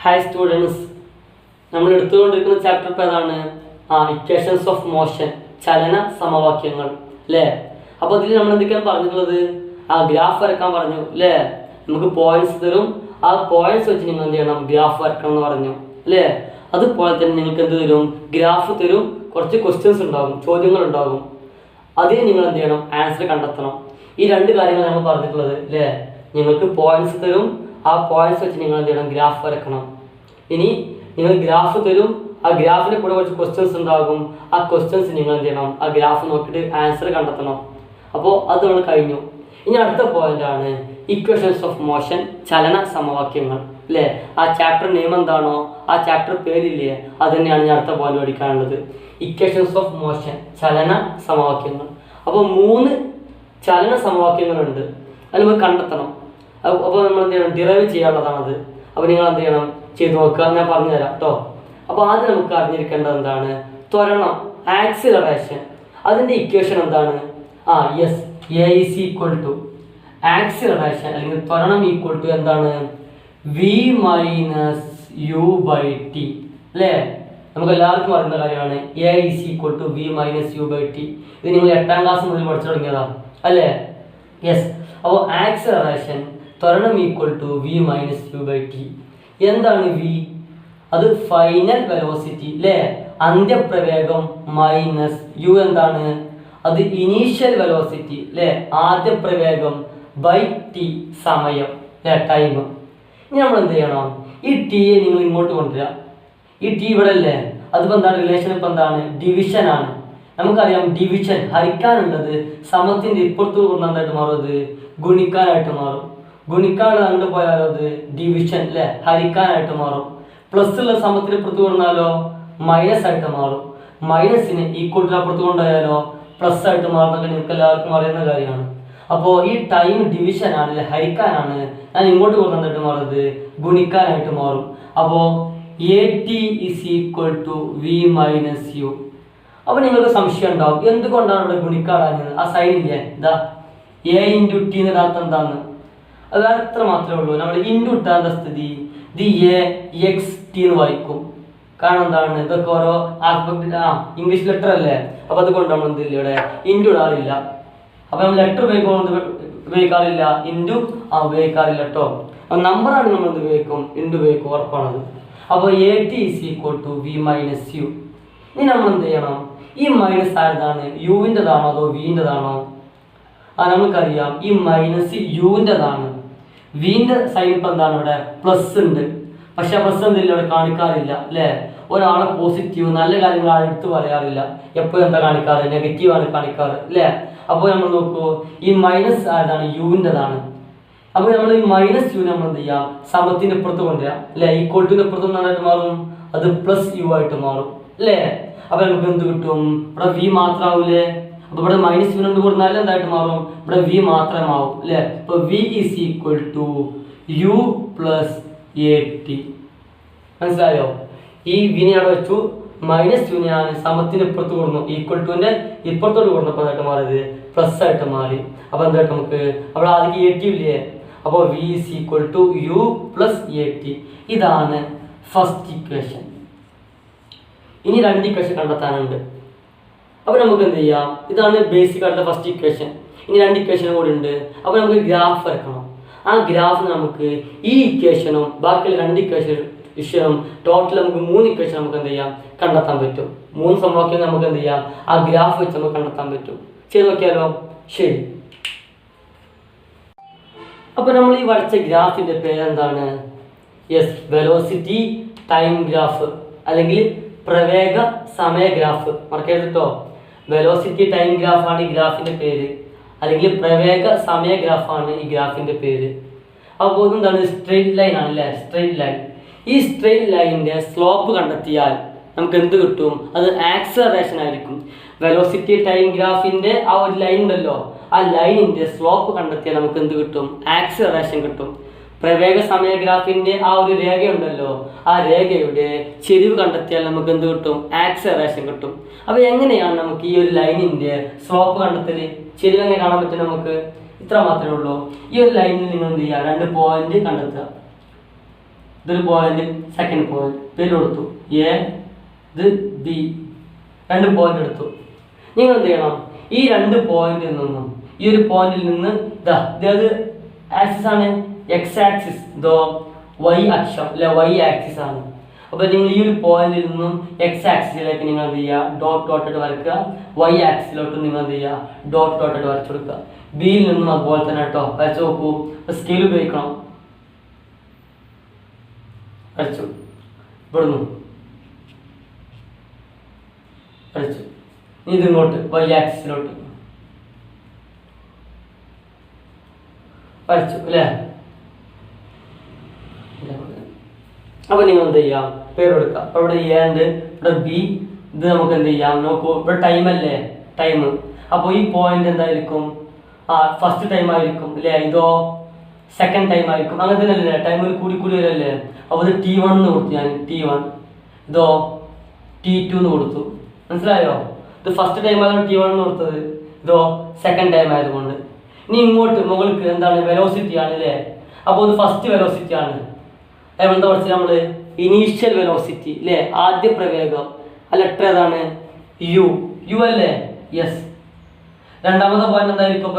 Hi students, നമ്മൾ എടുത്തുകൊണ്ടിരിക്കുന്ന chapter ഇപ്പോൾ ഏതാണ്? ഇക്വേഷൻസ് ഓഫ് മോഷൻ, ചലന സമവാക്യങ്ങൾ അല്ലേ. അപ്പോൾ ഇതിൽ നമ്മൾ എന്തൊക്കെയാണ് പറഞ്ഞിട്ടുള്ളത്? ഗ്രാഫ് വരക്കാൻ പറഞ്ഞു അല്ലേ. നമുക്ക് പോയിന്റ്സ് തരും, ആ പോയിന്റ്സ് വെച്ച് നിങ്ങൾ എന്ത് ചെയ്യണം? ഗ്രാഫ് വരക്കണം എന്ന് പറഞ്ഞു അല്ലേ. അതുപോലെ തന്നെ നിങ്ങൾക്ക് എന്ത് തരും? ഗ്രാഫ് തരും, കുറച്ച് ക്വസ്റ്റ്യൻസ് ഉണ്ടാകും, ചോദ്യങ്ങൾ ഉണ്ടാകും. അതിന് നിങ്ങൾ എന്ത് ചെയ്യണം? ആൻസർ കണ്ടെത്തണം. ഈ രണ്ട് കാര്യങ്ങൾ നമ്മൾ പറഞ്ഞിട്ടുള്ളത് അല്ലേ. നിങ്ങൾക്ക് പോയിന്റ്സ് തരും, ആ പോയിന്റ്സ് വെച്ച് നിങ്ങൾ എന്ത് ചെയ്യണം? ഗ്രാഫ് വരക്കണം. ഇനി നിങ്ങൾ ഗ്രാഫ് തരും, ആ ഗ്രാഫിൻ്റെ കൂടെ കുറച്ച് ക്വസ്റ്റ്യൻസ് ഉണ്ടാകും, ആ ക്വസ്റ്റ്യൻസ് നിങ്ങൾ എന്ത് ചെയ്യണം? ആ ഗ്രാഫ് നോക്കിയിട്ട് ആൻസർ കണ്ടെത്തണം. അപ്പോൾ അത് നമ്മൾ കഴിഞ്ഞു. ഇനി അടുത്ത പോയിന്റാണ് ഇക്വേഷൻസ് ഓഫ് മോഷൻ, ചലന സമവാക്യങ്ങൾ അല്ലേ. ആ ചാപ്റ്റർ നെയിം എന്താണോ, ആ ചാപ്റ്റർ പേരില്ലേ, അത് തന്നെയാണ് ഞാൻ അടുത്ത പോയിന്റ് പഠിക്കാനുള്ളത്. ഇക്വേഷൻസ് ഓഫ് മോഷൻ, ചലന സമവാക്യങ്ങൾ. അപ്പോൾ 3 ചലന സമവാക്യങ്ങളുണ്ട്, അത് നമുക്ക് കണ്ടെത്തണം. അപ്പോൾ നമ്മൾ എന്ത് ചെയ്യണം? ഡിറൈവ് ചെയ്യാനുള്ളതാണത്. അപ്പോൾ നിങ്ങൾ എന്ത് ചെയ്യണം? ചെയ്ത് നോക്കുക, ഞാൻ പറഞ്ഞു തരാം കേട്ടോ. അപ്പോൾ ആദ്യം നമുക്ക് അറിഞ്ഞിരിക്കേണ്ടത് എന്താണ്? ത്വരണം, ആക്സിലറേഷൻ. അതിൻ്റെ ഇക്വേഷൻ എന്താണ്? Yes, A is equal to acceleration അല്ലെങ്കിൽ ത്വരണം ഈക്വൽ ടു എന്താണ്? V minus U by T അല്ലേ. നമുക്ക് എല്ലാവർക്കും അറിയുന്ന കാര്യമാണ് A is equal to V minus U by T. ഇത് നിങ്ങൾ 8ാം ക്ലാസ് മുതൽ പഠിച്ചു തുടങ്ങിയതാണ് അല്ലേ. യെസ്. അപ്പോൾ ആക്സിലറേഷൻ ത്വരണം equal to V minus U by T. എന്താണ് വി? അത് ഫൈനൽ വെലോസിറ്റി അല്ലേ, അന്ത്യപ്രവേഗം, മൈനസ് യു എന്താണ്? അത് ഇനീഷ്യൽ വെലോസിറ്റി അല്ലേ, ആദ്യ പ്രവേഗം, ബൈ ടി സമയം അല്ലേ, ടൈം. ഇനി നമ്മൾ എന്ത് ചെയ്യണം? ഈ ടിയെ നിങ്ങൾ ഇങ്ങോട്ട് കൊണ്ടുവരിക. ഈ ടി ഇവിടെ അല്ലേ, അതിപ്പോൾ എന്താണ്? റിലേഷൻ ഇപ്പം എന്താണ്? ഡിവിഷൻ ആണ്. നമുക്കറിയാം ഡിവിഷൻ, ഹരിക്കാനുള്ളത് സമത്തിൻ്റെ ഇപ്പുറത്ത് കൊണ്ടായിട്ട് മാറും, അത് ഗുണിക്കാനായിട്ട് മാറും. ഗുണിക്കാനുള്ള അങ്ങോട്ട് പോയാലോ അത് ഡിവിഷൻ അല്ലേ, ഹരിക്കാനായിട്ട് മാറും. പ്ലസ് ഉള്ള സമത്തിന് ഇപ്പുറത്ത് കൊണ്ടാലോ മൈനസ് ആയിട്ട് മാറും. മൈനസിന് ഈക്വൽ അപ്പുറത്ത് കൊണ്ടുപോയാലോ പ്ലസ് ആയിട്ട് മാറുന്നൊക്കെ നിങ്ങൾക്ക് എല്ലാവർക്കും അറിയുന്ന കാര്യമാണ്. അപ്പോൾ ഈ ടൈം ഡിവിഷൻ ആണ് അല്ലെ, ഹരിക്കാനാണ്. ഞാൻ ഇങ്ങോട്ട് കൊണ്ടുവന്നിട്ട് മാറുന്നത് ഗുണിക്കാനായിട്ട് മാറും. അപ്പോൾ A T is equal to V minus U. അപ്പോൾ നിങ്ങൾക്ക് സംശയം ഉണ്ടാവും, എന്തുകൊണ്ടാണ് ഇവിടെ ഗുണിക്കാറാഞ്ഞത്? ആ സൈൻ ഇല്ലേ, ഇതാ എ ഇൻറ്റു ടി എന്നതിൻ്റെ അർത്ഥം എന്താണ്? അത് അത്ര മാത്രമേ ഉള്ളൂ. നമ്മൾ ഇൻറ്റു ഇട്ടാത്ത സ്ഥിതി ഇത് എ എക്സ് ടി എന്ന് വായിക്കും. കാരണം എന്താണ്? ഇതൊക്കെ ഓരോ ആൽഫബറ്റ് ഇംഗ്ലീഷ് ലെറ്റർ അല്ലേ. അപ്പോൾ അതുകൊണ്ട് നമ്മൾ എന്തില്ല ഇവിടെ ഇൻറ്റു ഇടാറില്ല. അപ്പോൾ നമ്മൾ ലെറ്റർ ഉപയോഗിക്കാറില്ല, ഇൻറ്റു ഉപയോഗിക്കാറില്ല കേട്ടോ. അപ്പോൾ നമ്പറാണ് നമ്മൾ എന്ത് ഉപയോഗിക്കും? ഇൻറ്റു ഉപയോഗിക്കും, ഉറപ്പാണത്. അപ്പോൾ A T is equal to V minus U. ഇനി നമ്മൾ എന്ത് ചെയ്യണം? ഈ മൈനസ് ആയതാണ്? യുവിൻ്റെതാണോ അതോ വിൻ്റെതാണോ? നമുക്കറിയാം ഈ മൈനസ് യുവിൻ്റെതാണ്. വിൻ്റെ സൈൻ ഇപ്പം എന്താണ്? ഇവിടെ പ്ലസ് ഉണ്ട്, പക്ഷെ പ്ലസ് എന്തില്ല ഇവിടെ കാണിക്കാറില്ല അല്ലേ. ഒരാളെ പോസിറ്റീവ് നല്ല കാര്യങ്ങൾ എടുത്ത് പറയാറില്ല, എപ്പോഴും എന്താ കാണിക്കാറ്? നെഗറ്റീവാണ് കാണിക്കാറ് അല്ലേ. അപ്പോൾ നമ്മൾ നോക്കൂ, ഈ മൈനസ് ആയതാണ്? യുവിൻ്റെതാണ്. അപ്പോൾ നമ്മൾ ഈ മൈനസ് യു നമ്മൾ എന്ത് ചെയ്യാം? സമത്തിൻ്റെ ഇപ്പുറത്ത് കൊണ്ടുവരാം അല്ലേ. ഈക്വൽ ടുവിൻ്റെ ഇപ്പുറത്ത് നന്നായിട്ട് മാറും, അത് പ്ലസ് യു ആയിട്ട് മാറും അല്ലേ. അപ്പോൾ നമുക്ക് എന്ത് കിട്ടും? ഇവിടെ വി മാത്രമാവൂലേ. അപ്പോൾ ഇവിടെ മൈനസ് യു കൊണ്ട് കൊടുത്താൽ എന്തായിട്ട് മാറും? ഇവിടെ വി മാത്രമാവും അല്ലേ. അപ്പോൾ V is equal to U plus A T. മനസ്സിലായോ? ഈ വിനെ അവിടെ വെച്ചു, മൈനസ് യു ഞാൻ സമത്തിന് ഇപ്പുറത്ത് കൊടുക്കുന്നു, ഈക്വൽ ടുവിൻ്റെ ഇപ്പുറത്തോട്ട് കൊടുന്നപ്പോൾ എന്തായിട്ട് മാറിയത്? പ്ലസ് ആയിട്ട് മാറി. അപ്പോൾ എന്തായിട്ട് നമുക്ക് അവിടെ ആദ്യം എ ടി ഇല്ലേ. അപ്പോൾ V is equal to U plus A T. ഇതാണ് ഫസ്റ്റ് ഇക്വേഷൻ. ഇനി 2 ഇക്വേഷൻ കണ്ടെത്താനുണ്ട്. അപ്പോൾ നമുക്ക് എന്ത് ചെയ്യാം? ഇതാണ് ബേസിക് ആയിട്ടുള്ള ഫസ്റ്റ് ഇക്വേഷൻ. ഇനി 2 ഇക്വേഷൻ കൂടി ഉണ്ട്. അപ്പോൾ നമുക്ക് ഗ്രാഫ് വരക്കണം. ആ ഗ്രാഫ് നമുക്ക് ഈ ഇക്വേഷനും ബാക്കിയുള്ള 2 ഇക്വേഷനും ടോട്ടൽ നമുക്ക് 3 ഇക്വേഷൻ നമുക്ക് എന്ത് ചെയ്യാം? കണ്ടെത്താൻ പറ്റും. 3 സമവാക്യം നമുക്ക് എന്ത് ചെയ്യാം? ആ ഗ്രാഫ് വെച്ച് നമുക്ക് കണ്ടെത്താൻ പറ്റും. ചെയ്ത് നോക്കിയാലോ? ശരി. അപ്പോൾ നമ്മൾ ഈ വരച്ച ഗ്രാഫിൻ്റെ പേരെന്താണ്? യെസ്, വെലോസിറ്റി ടൈം ഗ്രാഫ് അല്ലെങ്കിൽ പ്രവേഗ സമയ ഗ്രാഫ്. മറക്കരുത് കേട്ടോ. വെലോസിറ്റി ടൈം ഗ്രാഫാണ് ഈ ഗ്രാഫിൻ്റെ പേര്, അല്ലെങ്കിൽ പ്രവേഗ സമയ ഗ്രാഫാണ് ഈ ഗ്രാഫിൻ്റെ പേര്. അപ്പോൾ എന്താണ്? സ്ട്രെയിറ്റ് ലൈൻ ആണല്ലേ, സ്ട്രെയിറ്റ് ലൈൻ. ഈ സ്ട്രെയിറ്റ് ലൈനിൻ്റെ സ്ലോപ്പ് കണ്ടെത്തിയാൽ നമുക്ക് എന്ത് കിട്ടും? അത് ആക്സിലറേഷൻ ആയിരിക്കും. വെലോസിറ്റി ടൈം ഗ്രാഫിൻ്റെ ആ ഒരു ലൈൻ ഉണ്ടല്ലോ, ആ ലൈനിൻ്റെ സ്ലോപ്പ് കണ്ടെത്തിയാൽ നമുക്ക് എന്ത് കിട്ടും? ആക്സിലറേഷൻ കിട്ടും. പ്രവേഗ സമയ ഗ്രാഫിൻ്റെ ആ ഒരു രേഖയുണ്ടല്ലോ, ആ രേഖയുടെ ചെരിവ് കണ്ടെത്തിയാൽ നമുക്ക് എന്ത് കിട്ടും? ആക്സിലറേഷൻ കിട്ടും. അപ്പോൾ എങ്ങനെയാണ് നമുക്ക് ഈ ഒരു ലൈനിൻ്റെ സ്ലോപ്പ് കണ്ടെത്തൽ? ചെരിവ് എങ്ങനെ കാണാൻ പറ്റും? നമുക്ക് ഇത്ര മാത്രമേ ഉള്ളൂ. ഈ ഒരു ലൈനിൽ നിങ്ങൾ എന്ത് ചെയ്യുക? 2 പോയിന്റ് കണ്ടെത്തുക. ഇതൊരു പോയിന്റ്, സെക്കൻഡ് പോയിന്റ് പേര് കൊടുത്തു എ, ഇത് ബി, 2 പോയിന്റ് എടുത്തു. നിങ്ങൾ എന്ത് ചെയ്യണം? ഈ 2 പോയിന്റിൽ നിന്നും ഈ ഒരു പോയിന്റിൽ നിന്ന് ഇതേത് ആക്സിസ് ആണ്? X axis. ഇതോ വൈ അക്ഷം അല്ലെ, വൈ ആക്സിസ് ആണ്. അപ്പോൾ നിങ്ങൾ ഈ ഒരു പോയിന്റിൽ നിന്നും എക്സ് ആക്സിസിലേക്ക് നിങ്ങൾ എന്ത് ചെയ്യുക? ഡോട്ട് ഡോട്ടായിട്ട് വരയ്ക്കുക. വൈ ആക്സിസിലോട്ട് നിങ്ങൾ എന്ത് ചെയ്യുക? ഡോട്ട് ഡോട്ടായിട്ട് വരച്ചു കൊടുക്കുക. ബിയിൽ നിന്നും അതുപോലെ തന്നെ കേട്ടോ വരച്ചു നോക്കൂ. സ്കെയിൽ ഉപയോഗിക്കണം. വരച്ചു, ഇവിടുന്നു വരച്ചു. ഇതിങ്ങോട്ട് വൈ ആക്സിസിലോട്ട് വരച്ചു അല്ലേ? അപ്പൊ നിങ്ങൾ എന്ത് ചെയ്യാം? പേര് കൊടുക്കാം. അപ്പൊ ഇവിടെ എ ഉണ്ട്, ഇവിടെ ബി. ഇത് നമുക്ക് എന്ത് ചെയ്യാം? നോക്കൂ, ഇവിടെ ടൈം അല്ലേ, ടൈം. അപ്പോൾ ഈ പോയിന്റ് എന്തായിരിക്കും? ഫസ്റ്റ് ടൈം ആയിരിക്കും അല്ലേ? ഇതോ സെക്കൻഡ് ടൈം ആയിരിക്കും. അങ്ങനെ തന്നെ അല്ലേ? ടൈമിൽ കൂടി കൂടി വരല്ലേ? അപ്പോൾ ഇത് T1 എന്ന് കൊടുത്തു ഞാൻ, T1. ഇതോ T2 എന്ന് കൊടുത്തു. മനസ്സിലായോ? ഇത് ഫസ്റ്റ് ടൈം ആയതുകൊണ്ട് T1 എന്ന് കൊടുത്തത്, ഇതോ സെക്കൻഡ് ടൈം ആയതുകൊണ്ട്. ഇനി ഇങ്ങോട്ട് മുകൾക്ക് എന്താണ്? വെലോസിറ്റി ആണ് അല്ലേ? അപ്പോൾ ഇത് ഫസ്റ്റ് വെലോസിറ്റി ആണ്. എന്താ പഠിച്ചത് നമ്മൾ? ഇനീഷ്യൽ വെലോസിറ്റി അല്ലേ? ആദ്യ പ്രവേഗം. ആ ലെറ്റർ ഏതാണ്? യു. യു അല്ലേ? യെസ്. രണ്ടാമത്തെ പോയിന്റ് എന്തായിരിക്കും?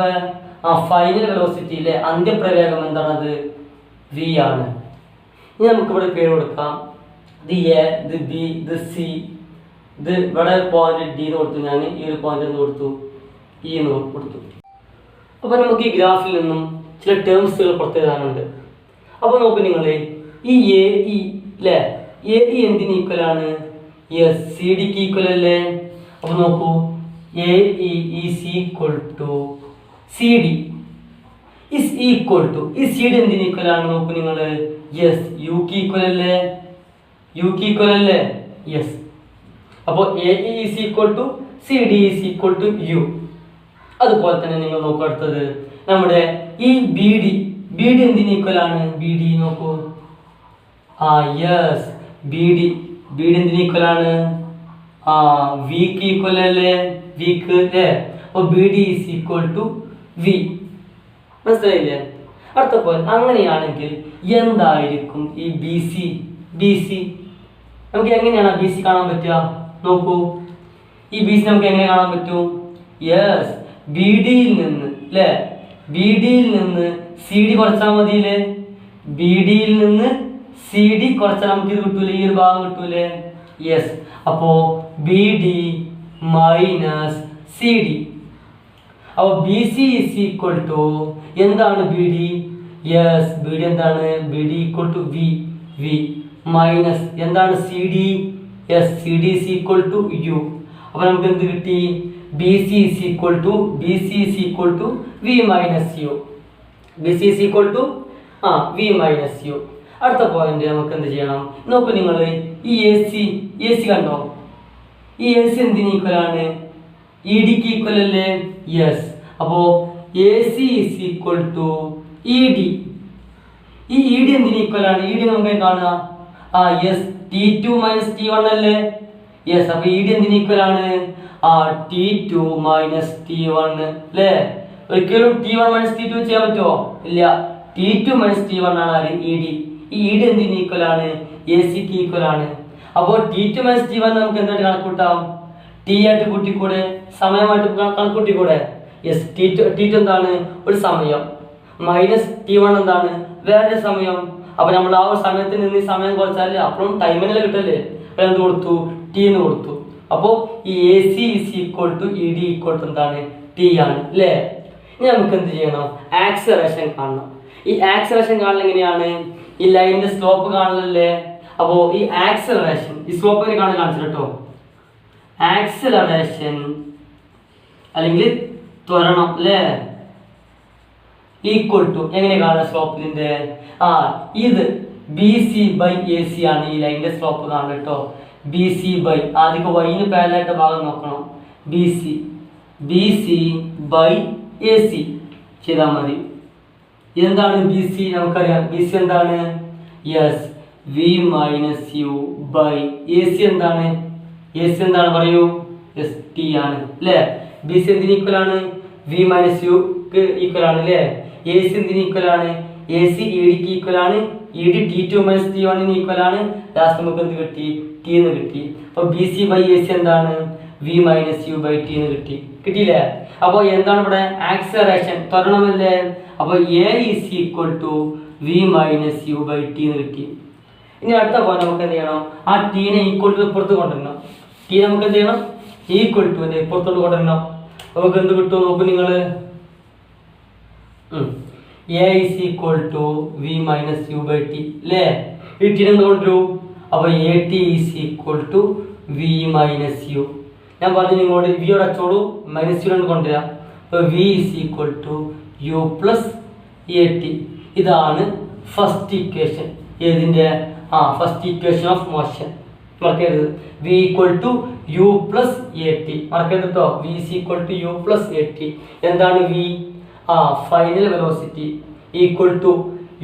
ഫൈനൽ വെലോസിറ്റി അല്ലേ? അന്ത്യപ്രവേഗം എന്താണത്? വി ആണ്. ഇനി നമുക്കിവിടെ പേര് കൊടുക്കാം. ഇത് എ, ഇത് ബി, ഇത് സി. ഇത് ഇവിടെ പോയിന്റ് ഡി എന്ന് കൊടുത്തു ഞാൻ. ഈ ഒരു പോയിന്റ് എന്ന് കൊടുത്തു, ഇ എന്ന് കൊടുത്തു. അപ്പോൾ നമുക്ക് ഈ ഗ്രാഫിൽ നിന്നും ചില ടേംസുകൾ പുറത്തെഴുതാനുണ്ട്. അപ്പോൾ നോക്കൂ നിങ്ങൾ, ഈ എ ഇ അല്ലേ? എ ഇ എന്തിന് ഈക്വൽ ആണ്? യെസ്, സി ഡിക്ക് ഈക്വൽ അല്ലേ? അപ്പോൾ നോക്കൂ, A E is equal to C D is equal to, ഈ സി ഡി എന്തിന് ഈക്വൽ ആണ്? നോക്കൂ നിങ്ങൾ, യെസ്, യു ക്ക് ഈക്വൽ അല്ലേ? യു ക്ക് ഈക്വൽ അല്ലേ? യെസ്. അപ്പോൾ A E is equal to C D is equal to U. അതുപോലെ തന്നെ നിങ്ങൾ നോക്കൂ അടുത്തത് നമ്മുടെ ഈ ബി ഡി. ബി ഡി എന്തിന് ഈക്വൽ ആണ്? ബി ഡി നോക്കൂ, yes, B D. B D എന്തിന് ഈക്വൽ ആണ്? വിക്ക് ഈക്വൽ അല്ലേ? വിക്ക് അല്ലേ? അപ്പോൾ B D is equal to V. മനസ്സിലായില്ലേ? അടുത്ത പോയിന്റ്. അങ്ങനെയാണെങ്കിൽ എന്തായിരിക്കും ഈ ബി സി? ബി സി നമുക്ക് എങ്ങനെയാണ് ബി സി കാണാൻ പറ്റുക? നോക്കൂ, ഈ ബി സി നമുക്ക് എങ്ങനെ കാണാൻ പറ്റും? യെസ്, ബി ഡിയിൽ നിന്ന് അല്ലേ? ബി ഡിയിൽ നിന്ന് സി ഡി കുറച്ചാൽ മതിയില്ലേ? ബി ഡിയിൽ നിന്ന് സി ഡി കുറച്ചാൽ നമുക്ക് ഇത് കിട്ടൂലേ? ഈ ഒരു ഭാഗം കിട്ടൂലേ? യെസ്. അപ്പോൾ B D minus C D. അപ്പോൾ B C is equal to എന്താണ്? B D. Yes, B D എന്താണ്? B D equal to V. V minus എന്താണ്? C D. Yes, C D is equal to U. അപ്പോൾ നമുക്ക് എന്ത് കിട്ടി? B C is equal to V minus U. B C is equal to V minus U. അടുത്ത point നമുക്ക് എന്ത് ചെയ്യണം? നോക്കൂ നിങ്ങൾ, ഈ എ സി കണ്ടോ? ഈ എ സി എന്തിന് ഈക്വൽ ആണ്? ഇ ഡിക്ക് ഈക്വൽ അല്ലേ? യെസ്. അപ്പോൾ A C is equal to E D. ഈ ഇ ഡി എന്തിന് ഈക്വൽ ആണ്? ഇ ഡി നമുക്ക് കാണുക. യെസ്, T2 മൈനസ് T1 അല്ലേ? യെസ്. അപ്പോൾ ഇ ഡി എന്തിന് ഈക്വൽ ആണ്? T2 മൈനസ് T1 അല്ലേ? ഒരിക്കലും T1 മൈനസ് T2 ചെയ്യാൻ പറ്റുമോ? ഇല്ല. T2 മൈനസ് T1 ആണ് ആര്? E D. ഈ ഇ ഡി എന്തിന് ഈക്വൽ ആണ്? എ സിക്ക് ഈക്വൽ ആണ്. അപ്പോൾ T2 മൈനസ് T1 നമുക്ക് എന്തായിട്ട് കണക്കൂട്ടാം? ടി ആയിട്ട് കൂട്ടിക്കൂടെ? സമയമായിട്ട് കണക്കൂട്ടിക്കൂടെ? യെസ്. T2 എന്താണ്? ഒരു സമയം. മൈനസ് T1 എന്താണ്? വേറെ സമയം. അപ്പോൾ നമ്മൾ ആ ഒരു സമയത്തിൽ നിന്ന് ഈ സമയം കുറച്ചാൽ അപ്പോഴും ടൈമിനല്ലേ കിട്ടല്ലേ? അപ്പോൾ എന്ത് കൊടുത്തു? ടി എന്ന് കൊടുത്തു. അപ്പോൾ ഈ A C is equal to E D equal to എന്താണ്? ടി ആണ് അല്ലേ? ഇനി നമുക്ക് എന്ത് ചെയ്യണം? ആക്സലറേഷൻ കാണണം. ഈ ആക്സലറേഷൻ കാണൽ എങ്ങനെയാണ്? ഈ ലൈനിന്റെ സ്ലോപ്പ് കാണലല്ലേ? അപ്പോൾ ഈ ആക്സലറേഷൻ, ഈ സ്ലോപ്പ് എങ്ങനെ കാണാൻ കാണിച്ചു കേട്ടോ. ആക്സലറേഷൻ അല്ലെങ്കിൽ ത്വരണം അല്ലേ? ഈക്വൽ ടു എങ്ങനെ കാണുക സ്ലോപ്പിന്റെ? ഇത് B C by A C ആണ്. ഈ ലൈനിന്റെ സ്ലോപ്പ് കാണുക കേട്ടോ. ബി സി ബൈ ആദ്യം വൈന് പാരലായിട്ട് ഭാഗം നോക്കണം. B C by A C ചെയ്താൽ മതി. എന്താണ് ബി സി? നമുക്കറിയാം ബി സി എന്താണ്? Yes, V minus U by A C എന്താണ്? എ സി എന്താണ് പറയൂ? യെസ്, ടി ആണ് അല്ലേ? ബി സി എന്തിന് ഈക്വൽ ആണ്? വി മൈനസ് യുക്ക് ഈക്വൽ ആണ് അല്ലേ? എ സി എന്തിന് ഈക്വൽ ആണ്? എ സി ഇ ഡിക്ക് ഈക്വൽ ആണ്, E D T2 - T1 equal ആണ്. ലാസ്റ്റ് നമുക്ക് എന്ത് കിട്ടി? ടി എന്ന് കിട്ടി. അപ്പോൾ B C by A C എന്താണ്? V - U/T എന്ന് കിട്ടി. കിട്ടിയില്ലേ? അപ്പോൾ എന്താണ് ഇവിടെ ആക്സിലറേഷൻ? ത്വരണമല്ലേ? അപ്പോൾ A is equal to V - U/T എന്ന് കിട്ടി. ഇനി അടുത്ത പോയിന്റ് നമുക്ക് എന്ത് ചെയ്യണം? ആ ടീനെ ഈക്വൽ ടു പുറത്ത് കൊണ്ടുവരണം. ടി നമുക്ക് എന്ത് ചെയ്യണം? ഈക്വൽ ടു പുറത്തോട്ട് കൊണ്ടുവരണം. നമുക്ക് എന്ത് കിട്ടും നോക്കും നിങ്ങൾ? A is equal to V - U/T അല്ലേ? ഈ ടീനെ എന്ത് കൊണ്ടുവരും? അപ്പോൾ AT is equal to V - U. ഞാൻ പറഞ്ഞു നിങ്ങളോട് വിയോട് അച്ചോളൂ -U കൊണ്ടുവരാം. അപ്പോൾ V is equal to U plus AT. ഇതാണ് ഫസ്റ്റ് ഇക്വേഷൻ. ഏതിൻ്റെ? First equation of motion. മറക്കരുത്. V equal to U plus AT. മറക്കരുത് കേട്ടോ. V is equal to U plus AT. എന്താണ് V? Final velocity equal to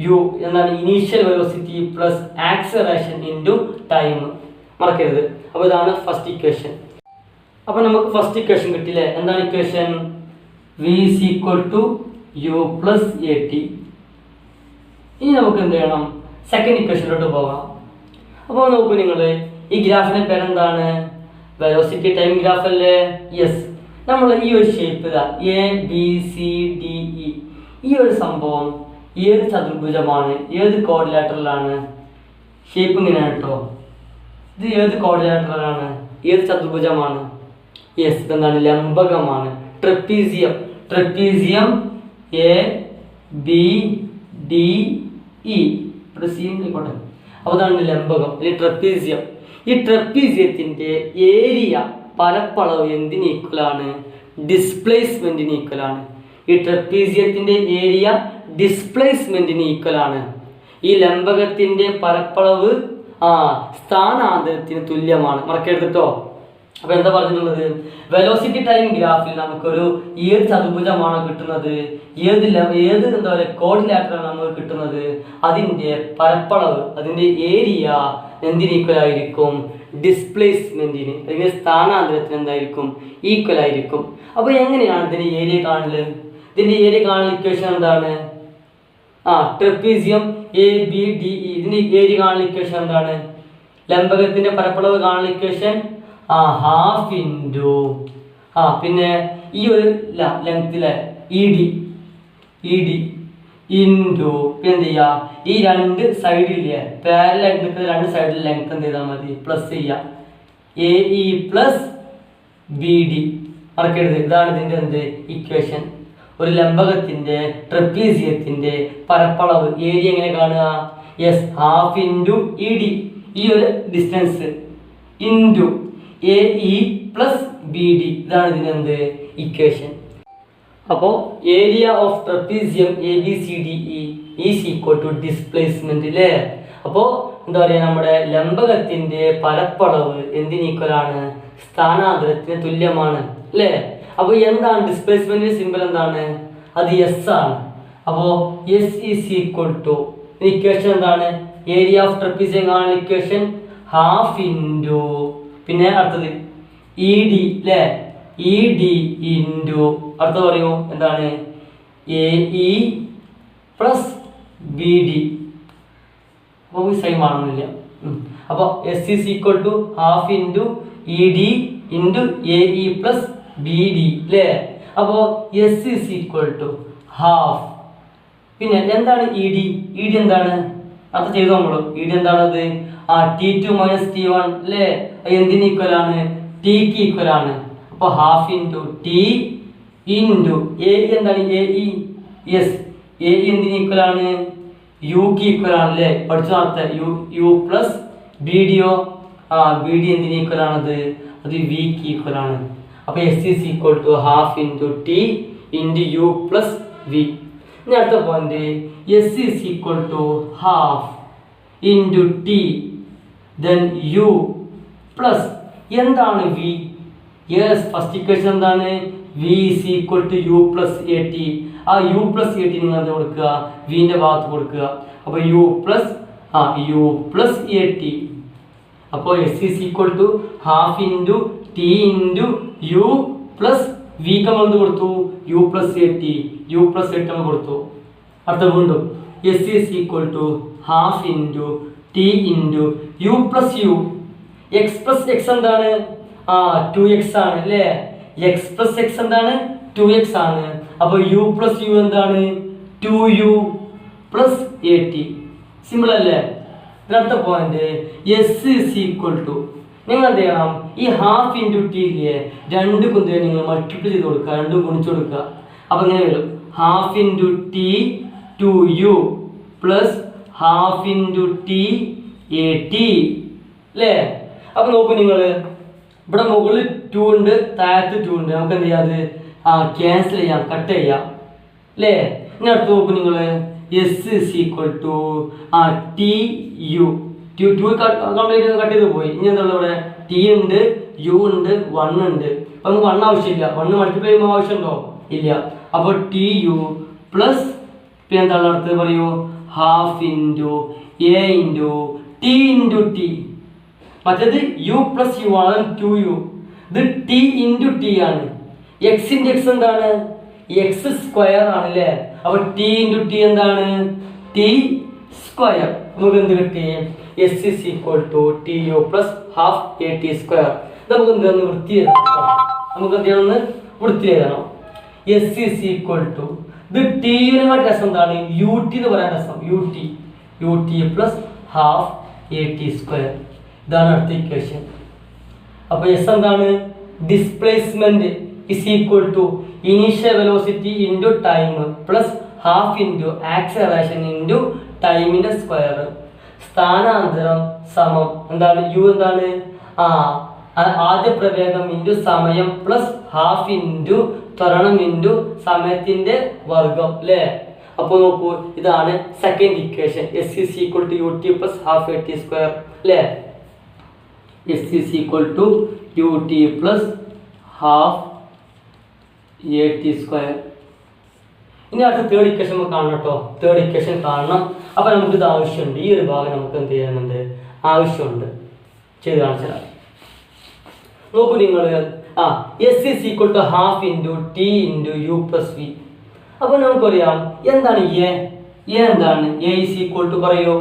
U എന്താണ്? Initial velocity plus acceleration into time. മറക്കരുത്. അപ്പോൾ ഇതാണ് first equation. അപ്പോൾ നമുക്ക് ഫസ്റ്റ് ഇക്വേഷൻ കിട്ടിയില്ലേ? എന്താണ് equation? V is equal to U plus AT. ഇനി നമുക്ക് എന്ത് ചെയ്യണം? സെക്കൻഡ് ഇക്വേഷനിലോട്ട് പോകാം. അപ്പോൾ നോക്കൂ നിങ്ങൾ, ഈ ഗ്രാഫിന്റെ പേരെന്താണ്? വെലോസിറ്റി ടൈം ഗ്രാഫ് അല്ലേ? യെസ്. നമ്മൾ ഈ ഒരു ഷേപ്പ് ഇതാ ABCDE, ഈ ഒരു സംഭവം ഏത് ചതുർഭുജമാണ്? ഏത് കോർഡിലേറ്ററിലാണ്? ഷേപ്പ് ഇങ്ങനെയാണ് കേട്ടോ. ഇത് ഏത് കോർഡിലേറ്ററിലാണ്? ഏത് ചതുർഭുജമാണ്? യെസ്, ഇതെന്താണ്? ലംബകമാണ്. ട്രപ്പീസിയം. Trapezium ABDE. ആയിക്കോട്ടെ. അപ്പോൾ അതാണ് ലംബകം, ഈ ട്രപ്പീസിയം. ഈ ട്രപ്പീസിയത്തിൻ്റെ ഏരിയ പരപ്പളവ് എന്തിന് ഈക്വലാണ്? ഡിസ്പ്ലേസ്മെന്റിന് ഈക്വലാണ്. ഈ ട്രപ്പീസിയത്തിൻ്റെ ഏരിയ ഡിസ്പ്ലേസ്മെന്റിന് ഈക്വലാണ്. ഈ ലംബകത്തിൻ്റെ പരപ്പളവ് സ്ഥാനാന്തരത്തിന് തുല്യമാണ്. മറക്കരുത് കേട്ടോ. അപ്പോൾ എന്താ പറഞ്ഞിട്ടുള്ളത്? വെലോസിറ്റി ടൈം ഗ്രാഫിൽ നമുക്കൊരു ഏത് ചതുർഭുജമാണോ കിട്ടുന്നത്, ഏത് എന്താ പറയുക കോർഡിലേറ്ററാണ് നമുക്ക് കിട്ടുന്നത്, അതിൻ്റെ പരപ്പളവ്, അതിൻ്റെ ഏരിയ എന്തിന് ഈക്വൽ ആയിരിക്കും? ഡിസ്പ്ലേസ്മെന്റിന് അല്ലെങ്കിൽ സ്ഥാനാന്തരത്തിന് എന്തായിരിക്കും? ഈക്വൽ ആയിരിക്കും. അപ്പോൾ എങ്ങനെയാണ് ഇതിൻ്റെ ഏരിയ കാണല്? ഇതിൻ്റെ ഏരിയ കാണൽ ഇക്വേഷൻ എന്താണ്? Trapezium ABDE. ഇതിൻ്റെ ഏരിയ കാണൽ ഇക്വേഷൻ എന്താണ്? ലംബകത്തിൻ്റെ പരപ്പളവ് കാണൽ ഇക്വേഷൻ ഹാഫ് ഇൻറ്റു പിന്നെ ഈ ഒരു ലെങ്ത്തിലെ ED ഇൻറ്റു പിന്നെ എന്ത് ചെയ്യുക? ഈ രണ്ട് സൈഡിലെ പാരലായിട്ട് നിൽക്കുന്ന രണ്ട് സൈഡിൽ ലെങ്ത് എന്ത് ചെയ്താൽ മതി? പ്ലസ് ചെയ്യുക. AE plus BD. മറക്കരുത്. ഇതാണ് ഇതിൻ്റെ എന്ത് ഇക്വേഷൻ. ഒരു ലംബകത്തിൻ്റെ ട്രപ്പീസിയത്തിൻ്റെ പരപ്പളവ് ഏരിയ എങ്ങനെ കാണുക? യെസ്, ഹാഫ് ഇൻറ്റു ED, ഈ ഒരു distance, into AE plus BD. ഇതാണ് ഇതിനെന്ത് ഇക്വേഷൻ. അപ്പോൾ area of trapezium ABCDE is equal to displacement അല്ലേ? അപ്പോൾ എന്താ പറയുക, നമ്മുടെ ലംബകത്തിൻ്റെ പരപ്പളവ് എന്തിന് ഈക്വലാണ്? സ്ഥാനാന്തരത്തിന് തുല്യമാണ് അല്ലേ? അപ്പോൾ എന്താണ് ഡിസ്പ്ലേസ്മെന്റിന്റെ സിമ്പിൾ എന്താണ്? അത് എസ് ആണ്. അപ്പോൾ S is equal to equation എന്താണ്? ഏരിയ ഓഫ് ട്രപ്പീസിയം കാണുന്ന ഇക്വേഷൻ ഹാഫ് ഇൻറ്റു പിന്നെ അടുത്തത് ED അല്ലേ? ED ഇൻറ്റു അടുത്ത പറയൂ എന്താണ്? AE plus BD. അപ്പോൾ സെയിം ആണെന്നില്ല. അപ്പോൾ S is equal to half into ED into AE plus BD അല്ലേ? അപ്പോൾ S is equal to half. പിന്നെ എന്താണ് ED എന്താണ്? അത് ചെയ്തു നമ്മള്. ED എന്താണത്? T2 - T1 അല്ലേ? എന്തിന് ഈക്വലാണ്? ടിക്ക് ഈക്വലാണ്. അപ്പോൾ half into T into AE എന്താണ്? AE. യെസ്, AE എന്തിന് ഈക്വലാണ്? യുക്ക് ഈക്വലാണ് അല്ലേ? പഠിച്ചു നടത്ത U പ്ലസ് BDയോ? BD എന്തിന് ഈക്വലാണത്? അത് വിക്ക് ഈക്വലാണ്. അപ്പോൾ S is equal to half into T into U plus V. ഇനി അടുത്ത point S is equal to half into T then U plus എന്താണ് വി? യെസ്, ഫസ്റ്റ് ഇക്വേഷൻ എന്താണ്? V is equal to U plus AT. ആ U plus AT നിങ്ങൾ എന്താ കൊടുക്കുക? വിൻ്റെ ഭാഗത്ത് കൊടുക്കുക. അപ്പോൾ U പ്ലസ് AT. അപ്പോൾ S is equal to half into T into U plus വിക്ക് നമ്മൾ എന്ത് കൊടുത്തു? U പ്ലസ് AT നമ്മൾ കൊടുത്തു. അടുത്ത വീണ്ടും S is equal to half into T into U plus U. X plus X എന്താണ്? 2x ആണ് അല്ലേ? എക്സ് പ്ലസ് എക്സ് എന്താണ്? 2x ആണ്. അപ്പോൾ യു പ്ലസ് യു എന്താണ്? 2u plus 8. സിമ്പിൾ അല്ലേ? അടുത്ത point S is equal to, നിങ്ങൾ എന്ത് ചെയ്യണം? ഈ ഹാഫ് ഇൻറ്റു ടി ഇല്ലേ, രണ്ട് കുന്തിയെ നിങ്ങൾ മൾട്ടിപ്ലൈ ചെയ്ത് കൊടുക്കുക, രണ്ടും ഗുണിച്ചു കൊടുക്കുക. അപ്പം ഇങ്ങനെ വരും, half into T 2u plus half into T 8 അല്ലേ? അപ്പം നോക്കൂ നിങ്ങൾ, ഇവിടെ മുകളിൽ 2 ഉണ്ട്, താഴത്ത് 2 ഉണ്ട്. നമുക്ക് എന്ത് ചെയ്യാം? അത് ക്യാൻസൽ ചെയ്യാം, കട്ട് ചെയ്യാം അല്ലേ? ഇനി അടുത്ത് നോക്കൂ നിങ്ങൾ, S is equal to T U. Two complete cut ചെയ്ത് പോയി. ഇനി എന്താണ് ഇവിടെ? ടി ഉണ്ട്, യു ഉണ്ട്, 1 ഉണ്ട്. അപ്പം നമുക്ക് 1 ആവശ്യമില്ല. 1 മൾട്ടിപ്ലൈ ചെയ്യുമ്പോൾ ആവശ്യമുണ്ടോ? ഇല്ല. അപ്പോൾ ടി യു പ്ലസ് പിന്നെ എന്താണ് അടുത്ത് പറയൂ? Half into A into T into T. മറ്റേത് യു പ്ലസ് യു ആണ്, 2u. ഇത് ടി ഇൻറ്റു ടി ആണ്. എക്സ് ഇൻറ്റു എക്സ് എന്താണ്? എക്സ് സ്ക്വയർ ആണല്ലേ? അപ്പോൾ ടി ഇൻറ്റു ടി എന്താണ്? T square. നമുക്ക് എന്ത് കിട്ടി? S is equal to T U plus half A T square. നമുക്ക് എന്താണ് വൃത്തി എഴുതണം? നമുക്ക് എന്ത് ചെയ്യണമെന്ന് വൃത്തി എഴുതണം. എസ് ഇസ് ഈക്വൽ ടു, ഇത് ടി യുവിനെ രസം എന്താണ്? യു ടി എന്ന് പറയാൻ രസം. U T plus half A T square. ഇതാണ് അടുത്ത ഇക്വേഷൻ. അപ്പോൾ എസ് എന്താണ്? Displacement is equal to initial velocity into time plus half into acceleration into ടൈമിൻ്റെ സ്ക്വയർ. സ്ഥാനാന്തരം സമം എന്താണ്? യു എന്താണ്? ആദ്യ പ്രവേഗം ഇൻറ്റു സമയം പ്ലസ് ഹാഫ് ഇൻറ്റു ത്വരണം ഇൻറ്റു സമയത്തിൻ്റെ വർഗം അല്ലേ? അപ്പോൾ നോക്കൂ, ഇതാണ് second equation. S is equal to U T plus half A T square അല്ലേ? S is equal to U T plus half A T square. ഇനി അടുത്ത തേർഡ് ഇക്വേഷൻ നമുക്ക് കാണണം കേട്ടോ. തേർഡ് ഇക്വേഷൻ കാണണം. അപ്പോൾ നമുക്കിത് ആവശ്യമുണ്ട്. ഈ ഒരു ഭാഗം നമുക്ക് എന്ത് ചെയ്യാനുണ്ട്? ആവശ്യമുണ്ട്. ചെയ്ത് കാണിച്ചാൽ നോക്കൂ നിങ്ങൾ, S is equal to half into T into U plus V. അപ്പോൾ നമുക്കറിയാം എന്താണ് എ. എന്താണ്? എ ഇസ് ഈക്വൽ ടു പറയൂ,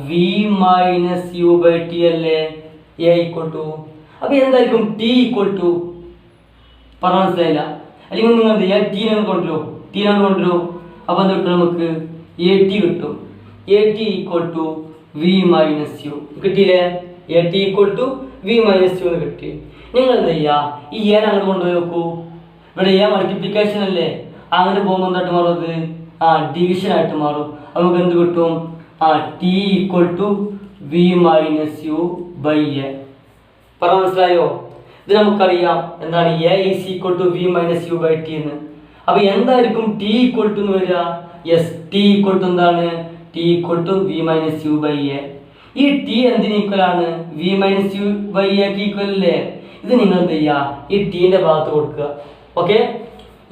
V minus U by T അല്ലേ? A equal to. അപ്പോൾ എന്തായിരിക്കും? ടി ഈക്വൽ ടു പറഞ്ഞാൽ മനസ്സിലായില്ല. അല്ലെങ്കിൽ നിങ്ങൾ എന്ത് ചെയ്യുക? ടീനാണ് കൊണ്ടുവരൂ. അപ്പോൾ എന്ത് കിട്ടും? നമുക്ക് എ ടി കിട്ടും. A T equal to V minus U കിട്ടിയില്ലേ? A T equal to V minus U എന്ന് കിട്ടി. നിങ്ങൾ എന്താ ചെയ്യുക? ഈ എൻ അങ്ങോട്ട് കൊണ്ടുപോയി നോക്കൂ. ഇവിടെ എ മൾട്ടിപ്ലിക്കേഷൻ അല്ലേ? അങ്ങനെ പോകുമ്പോൾ എന്തായിട്ട് മാറും? അത് ഡിവിഷൻ ആയിട്ട് മാറും. നമുക്ക് എന്ത് കിട്ടും? T equal to V minus U by A. പറഞ്ഞാൽ മനസ്സിലായോ? ഇത് നമുക്കറിയാം എന്താണ്? A is equal to V minus U by T എന്ന്. അപ്പോൾ എന്തായിരിക്കും ടി ഈക്വൽ ടു എന്ന് വരിക? യെസ്, ടി ഈക്വൽ ടു എന്താണ്? T equal to V minus U by A. ഈ ടി എന്തിന് ഈക്വൽ ആണ്? വി മൈനസ് യു ബൈ എക്ക് ഈക്വൽ അല്ലേ? ഇത് നിങ്ങൾ എന്ത് ചെയ്യുക? ഈ ടീൻ്റെ ഭാഗത്ത് കൊടുക്കുക. Okay,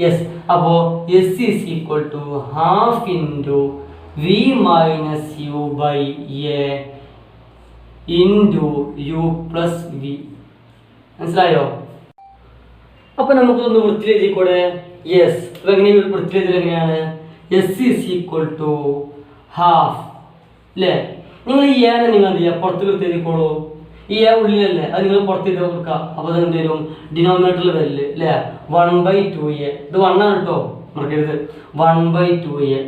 yes. അപ്പോൾ S is equal to half into V minus U by A into U plus V. മനസ്സിലായോ? അപ്പോൾ നമുക്കൊന്ന് വൃത്തിയിലെഴുതിക്കൂടെ? യെസ്. അപ്പോൾ എങ്ങനെ വൃത്തിയിലെഴുതിയത് എങ്ങനെയാണ്? S is equal to half അല്ലേ? നിങ്ങൾ ഈ എനെ നിങ്ങൾ എന്ത് ചെയ്യുക? പുറത്ത് വൃത്തിയെഴുതിക്കോളൂ. ഈ എ ഉള്ളിലല്ലേ, അത് നിങ്ങൾ പുറത്ത് എഴുതി കൊടുക്കുക. അപ്പോൾ അത് എന്ത് വരും? ഡിനോമിനേറ്ററിൽ വരില്ല അല്ലേ? 1/2a. ഇത് 1 ആണ് കേട്ടോ, മറക്കരുത്. 1/2a.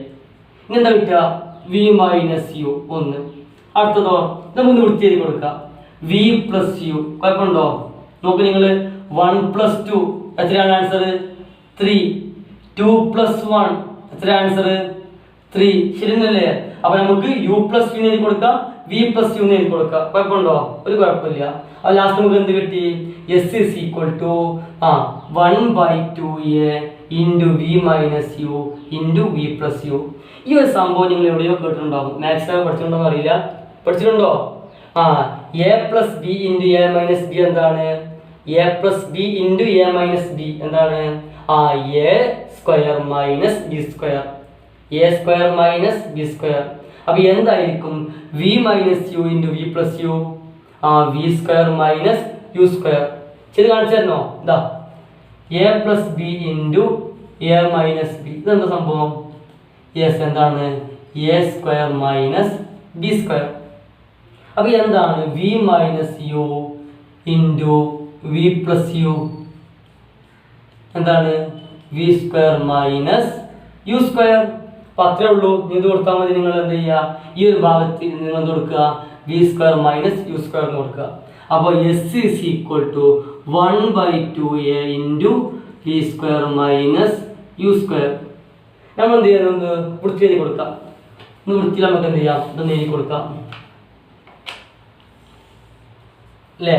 ഇനി എന്താ കിട്ടുക? V minus U 1. അടുത്തതോ നമുക്ക് വൃത്തി എഴുതി കൊടുക്കുക. V plus U. കുഴപ്പമുണ്ടോ? നോക്ക് നിങ്ങൾ, 1 + 2 എത്രയാണ് ആൻസർ? 3. 2 + 1 എത്ര ആൻസർ? 3. ശരിയല്ലേ? അപ്പൊ നമുക്ക് യു പ്ലസ് വി എഴുതി കൊടുക്കാം, വി പ്ലസ് യു എഴുതി കൊടുക്കാം. കുഴപ്പമുണ്ടോ? ഒരു കുഴപ്പമില്ല. അത് ലാസ്റ്റ് നമുക്ക് എന്ത് കിട്ടി? S is equal to 1/2a into V minus U into V plus U. ഈ ഒരു സംഭവം നിങ്ങൾ എവിടെയോ കേട്ടിട്ടുണ്ടാവും. മാത്സിൽ പഠിച്ചിട്ടുണ്ടോ അറിയില്ല. പഠിച്ചിട്ടുണ്ടോ? A plus B into A minus B എന്താണ്? A plus B into A minus B എന്താണ്? A square minus B square. A square minus B square. അപ്പോൾ എന്തായിരിക്കും? V minus U into V plus U. V square minus U square. ചെയ്ത് കാണിച്ചായിരുന്നോ? ഇതാ A plus B into A minus B. ഇതെന്താ സംഭവം? Yes എന്താണ് A square minus B square. അപ്പോൾ എന്താണ് V minus U into V plus U എന്താണ് V square minus U square. അപ്പം അത്രേ ഉള്ളൂ. ഇത് കൊടുത്താൽ മതി. നിങ്ങൾ എന്ത് ചെയ്യുക, ഈ ഒരു ഭാഗത്ത് നിങ്ങൾ എന്ത് കൊടുക്കുക, V square minus U square എന്ന് കൊടുക്കുക. അപ്പോൾ S is equal to 1/2a into V square minus U square. നമ്മൾ എന്ത് ചെയ്യാം, ഒന്ന് വൃത്തി എഴുതി കൊടുക്കാം. ഒന്ന് വൃത്തിയിൽ നമുക്ക് എന്ത് ചെയ്യാം, ഇതൊന്ന് എഴുതി കൊടുക്കാം അല്ലേ.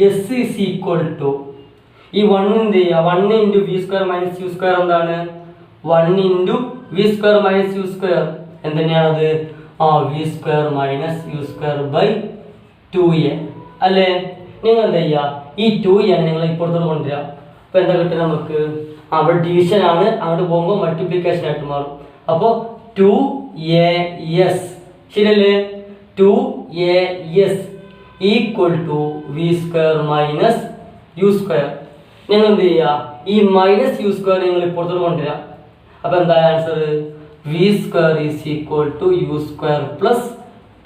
എസ് ഈസ് ഈക്വൽ ടു ഈ 1 എന്ത് ചെയ്യുക, 1 into V square minus U square എന്താണ് 1 into V square minus U square എന്തുതന്നെയാണത് V square minus U square by 2a അല്ലേ. നിങ്ങൾ എന്താ ചെയ്യുക, ഈ 2a നിങ്ങൾ ഇപ്പോഴത്തോട് കൊണ്ടുവരിക. അപ്പോൾ എന്താ കിട്ടുക നമുക്ക്, അവിടെ ഡിവിഷൻ ആണ്, അങ്ങോട്ട് പോകുമ്പോൾ മൾട്ടിപ്ലിക്കേഷൻ ആയിട്ട് മാറും. അപ്പോൾ 2as ശരിയല്ലേ, 2as equal to V square minus U square. നിങ്ങൾ എന്ത് ചെയ്യുക, ഈ മൈനസ് യു സ്ക്വയർ നിങ്ങൾ ഇപ്പോഴത്തോട് കൊണ്ടുവരിക. അപ്പോൾ എന്താ answer, V square is equal to U square plus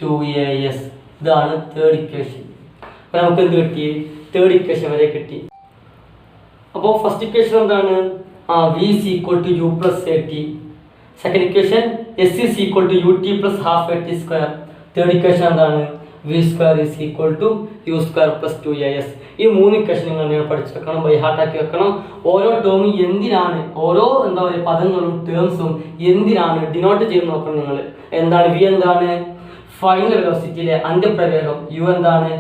2as. ഇതാണ് തേർഡ് ഇക്വേഷൻ. അപ്പോൾ നമുക്ക് എന്ത് കിട്ടി, തേർഡ് ഇക്വേഷൻ വരെ കിട്ടി. അപ്പോൾ ഫസ്റ്റ് ഇക്വേഷൻ എന്താണ്, V is equal to U plus A T. Second equation S is equal to U T plus half A T square. Third equation എന്താണ്, V square is equal to U square plus 2as. ഈ 3 equation നിങ്ങൾ പഠിച്ചു വെക്കണം, by ഹാർട്ടാക്കി വെക്കണം. ഓരോ ടേമും എന്തിനാണ്, ഓരോ എന്താ പറയുക പദങ്ങളും ടേംസും എന്തിനാണ് ഡിനോട്ട് ചെയ്ത് നോക്കണം നിങ്ങൾ. എന്താണ് വി എന്താണ് ഫൈനൽ വെലോസിറ്റിയിലെ അന്ത്യപ്രവേഗം, യു എന്താണ്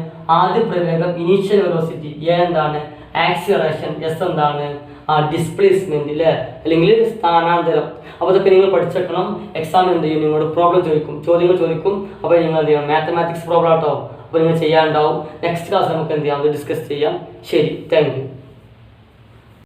ആദ്യ പ്രവേഗം ഇനീഷ്യൽ വെലോസിറ്റി, എ എന്താണ് ആക്സിലറേഷൻ, എസ് എന്താണ് ഡിസ്പ്ലേസ്മെന്റ് അല്ലേ, അല്ലെങ്കിൽ സ്ഥാനാന്തരം. അപ്പോൾ അതൊക്കെ നിങ്ങൾ പഠിച്ചെടുക്കണം. എക്സാം എന്ത് ചെയ്യും, നിങ്ങളോട് ചോദ്യങ്ങൾ ചോദിക്കും. അപ്പോൾ നിങ്ങൾ എന്ത് ചെയ്യണം, മാത്തമാറ്റിക്സ് പ്രോബ്ലം ആട്ടോ. അപ്പോൾ നിങ്ങൾ ചെയ്യാനുണ്ടാവും. നെക്സ്റ്റ് ക്ലാസ് നമുക്ക് എന്ത് ചെയ്യാം, അത് ഡിസ്കസ് ചെയ്യാം. ശരി, താങ്ക് യു.